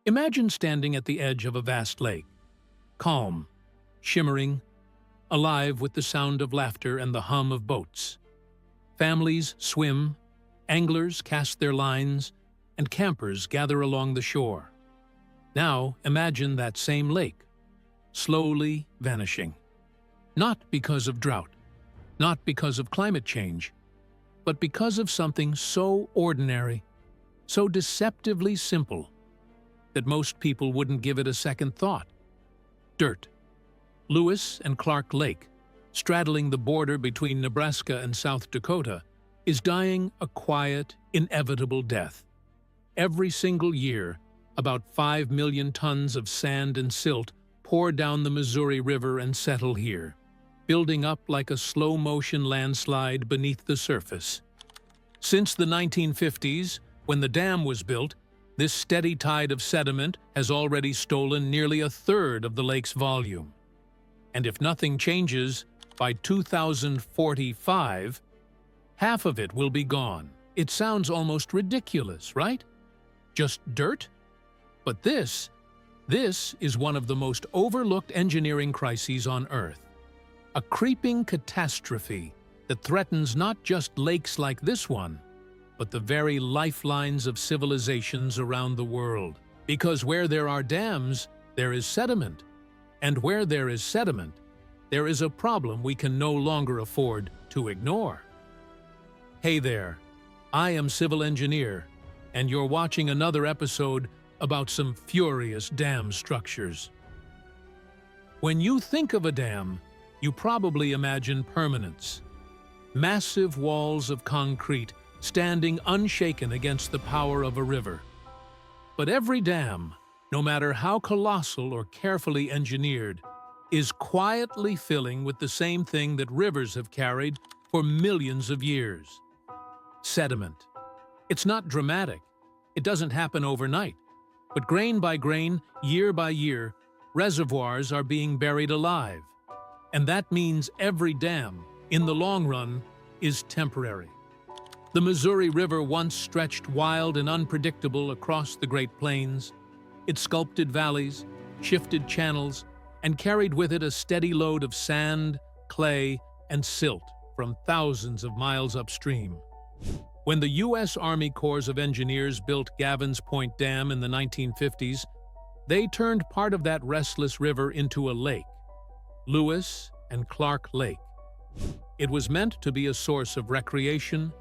Imagine standing at the edge of a vast lake, calm, shimmering, alive with the sound of laughter and the hum of boats. Families swim, anglers cast their lines, and campers gather along the shore. Now imagine that same lake, slowly vanishing. Not because of drought, not because of climate change, but because of something so ordinary, so deceptively simple, that most people wouldn't give it a second thought. Dirt. Lewis and Clark Lake, straddling the border between Nebraska and South Dakota, is dying a quiet, inevitable death. Every single year, about 5 million tons of sand and silt pour down the Missouri River and settle here, building up like a slow-motion landslide beneath the surface. Since the 1950s, when the dam was built, this steady tide of sediment has already stolen nearly a third of the lake's volume. And if nothing changes, by 2045, half of it will be gone. It sounds almost ridiculous, right? Just dirt? But this is one of the most overlooked engineering crises on Earth. A creeping catastrophe that threatens not just lakes like this one, but the very lifelines of civilizations around the world. Because where there are dams, there is sediment. And where there is sediment, there is a problem we can no longer afford to ignore. Hey there, I am Civil Engineer, and you're watching another episode about some furious dam structures. When you think of a dam, you probably imagine permanence. Massive walls of concrete standing unshaken against the power of a river. But every dam, no matter how colossal or carefully engineered, is quietly filling with the same thing that rivers have carried for millions of years: sediment. It's not dramatic. It doesn't happen overnight. But grain by grain, year by year, reservoirs are being buried alive. And that means every dam, in the long run, is temporary. The Missouri River once stretched wild and unpredictable across the Great Plains. It sculpted valleys, shifted channels, and carried with it a steady load of sand, clay, and silt from thousands of miles upstream. When the U.S. Army Corps of Engineers built Gavin's Point Dam in the 1950s, they turned part of that restless river into a lake, Lewis and Clark Lake. It was meant to be a source of recreation,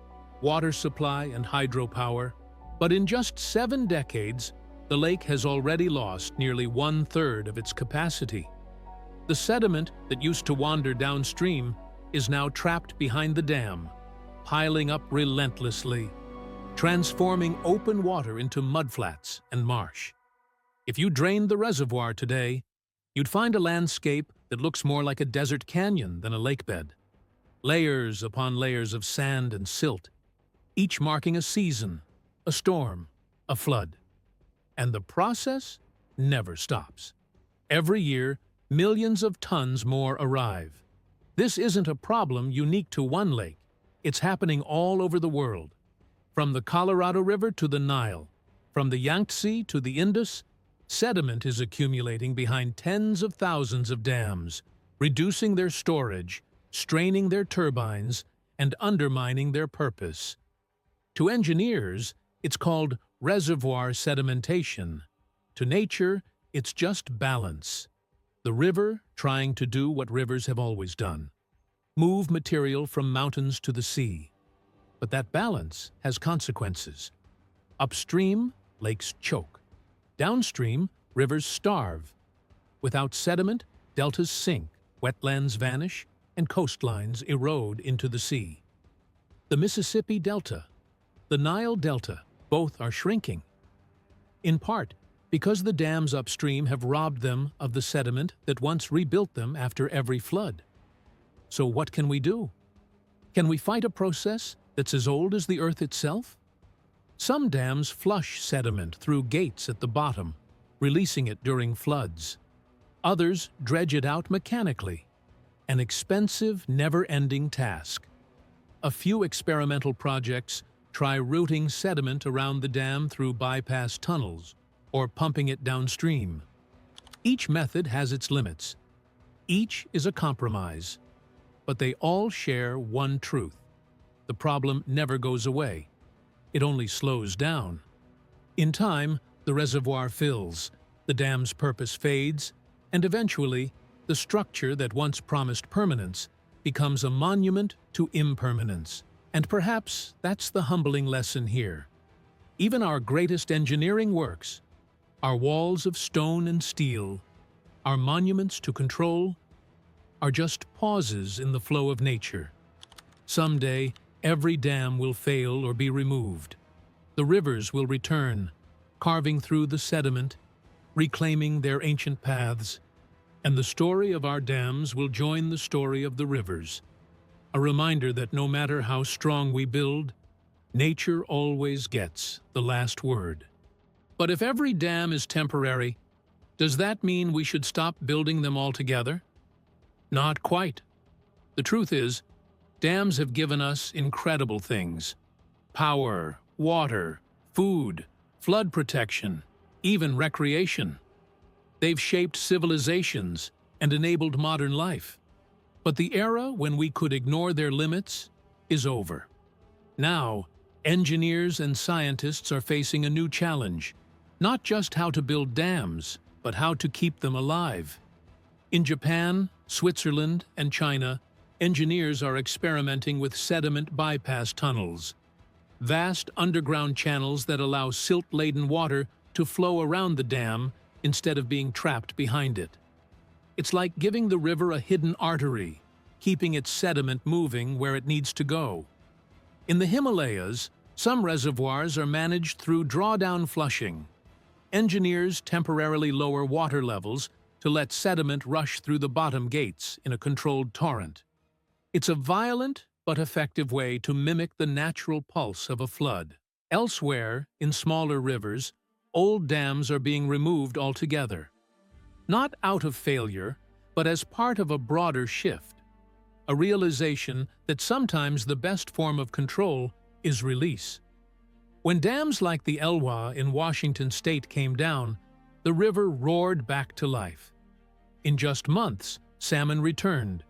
water supply, and hydropower, but in just 7 decades, the lake has already lost nearly 1/3 of its capacity. The sediment that used to wander downstream is now trapped behind the dam, piling up relentlessly, transforming open water into mudflats and marsh. If you drained the reservoir today, you'd find a landscape that looks more like a desert canyon than a lakebed. Layers upon layers of sand and silt, each marking a season, a storm, a flood. And the process never stops. Every year, millions of tons more arrive. This isn't a problem unique to one lake. It's happening all over the world. From the Colorado River to the Nile, from the Yangtze to the Indus, sediment is accumulating behind tens of thousands of dams, reducing their storage, straining their turbines, and undermining their purpose. To engineers, it's called reservoir sedimentation. To nature, it's just balance. The river trying to do what rivers have always done: move material from mountains to the sea. But that balance has consequences. Upstream, lakes choke. Downstream, rivers starve. Without sediment, deltas sink, wetlands vanish, and coastlines erode into the sea. The Mississippi Delta, the Nile Delta, both are shrinking. In part, because the dams upstream have robbed them of the sediment that once rebuilt them after every flood. So what can we do? Can we fight a process that's as old as the Earth itself? Some dams flush sediment through gates at the bottom, releasing it during floods. Others dredge it out mechanically, an expensive, never-ending task. A few experimental projects try routing sediment around the dam through bypass tunnels or pumping it downstream. Each method has its limits. Each is a compromise. But they all share one truth. The problem never goes away. It only slows down. In time, the reservoir fills, the dam's purpose fades, and eventually, the structure that once promised permanence becomes a monument to impermanence. And perhaps that's the humbling lesson here. Even our greatest engineering works, our walls of stone and steel, our monuments to control, are just pauses in the flow of nature. Someday, every dam will fail or be removed. The rivers will return, carving through the sediment, reclaiming their ancient paths, and the story of our dams will join the story of the rivers. A reminder that no matter how strong we build, nature always gets the last word. But if every dam is temporary, does that mean we should stop building them altogether? Not quite. The truth is, dams have given us incredible things: power, water, food, flood protection, even recreation. They've shaped civilizations and enabled modern life. But the era when we could ignore their limits is over. Now, engineers and scientists are facing a new challenge, not just how to build dams, but how to keep them alive. In Japan, Switzerland, and China, engineers are experimenting with sediment bypass tunnels, vast underground channels that allow silt-laden water to flow around the dam instead of being trapped behind it. It's like giving the river a hidden artery, keeping its sediment moving where it needs to go. In the Himalayas, some reservoirs are managed through drawdown flushing. Engineers temporarily lower water levels to let sediment rush through the bottom gates in a controlled torrent. It's a violent but effective way to mimic the natural pulse of a flood. Elsewhere, in smaller rivers, old dams are being removed altogether. Not out of failure, but as part of a broader shift. A realization that sometimes the best form of control is release. When dams like the Elwha in Washington state came down, the river roared back to life. In just months, salmon returned,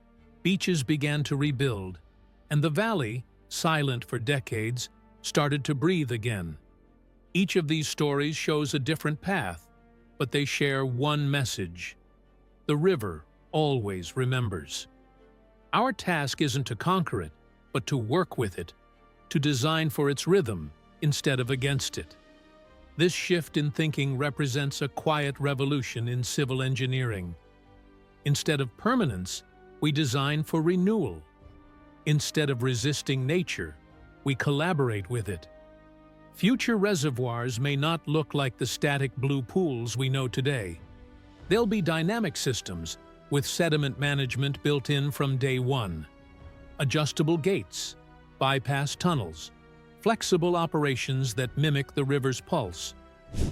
beaches began to rebuild, and the valley, silent for decades, started to breathe again. Each of these stories shows a different path, but they share one message: the river always remembers. Our task isn't to conquer it, but to work with it, to design for its rhythm instead of against it. This shift in thinking represents a quiet revolution in civil engineering. Instead of permanence, we design for renewal. Instead of resisting nature, we collaborate with it. Future reservoirs may not look like the static blue pools we know today. They'll be dynamic systems with sediment management built in from day one. Adjustable gates, bypass tunnels, flexible operations that mimic the river's pulse.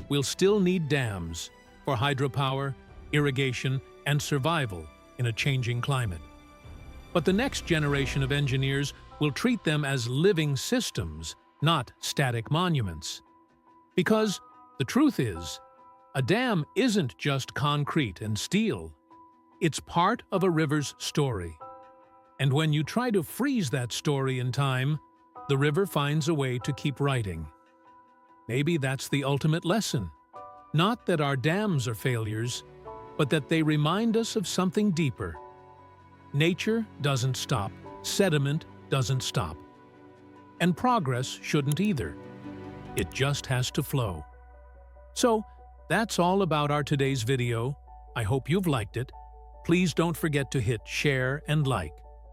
We'll still need dams for hydropower, irrigation, and survival in a changing climate. But the next generation of engineers will treat them as living systems, not static monuments. Because the truth is, a dam isn't just concrete and steel. It's part of a river's story. And when you try to freeze that story in time, the river finds a way to keep writing. Maybe that's the ultimate lesson. Not that our dams are failures, but that they remind us of something deeper. Nature doesn't stop, sediment doesn't stop. And progress shouldn't either. It just has to flow. So, that's all about our today's video. I hope you've liked it. Please don't forget to hit share and like.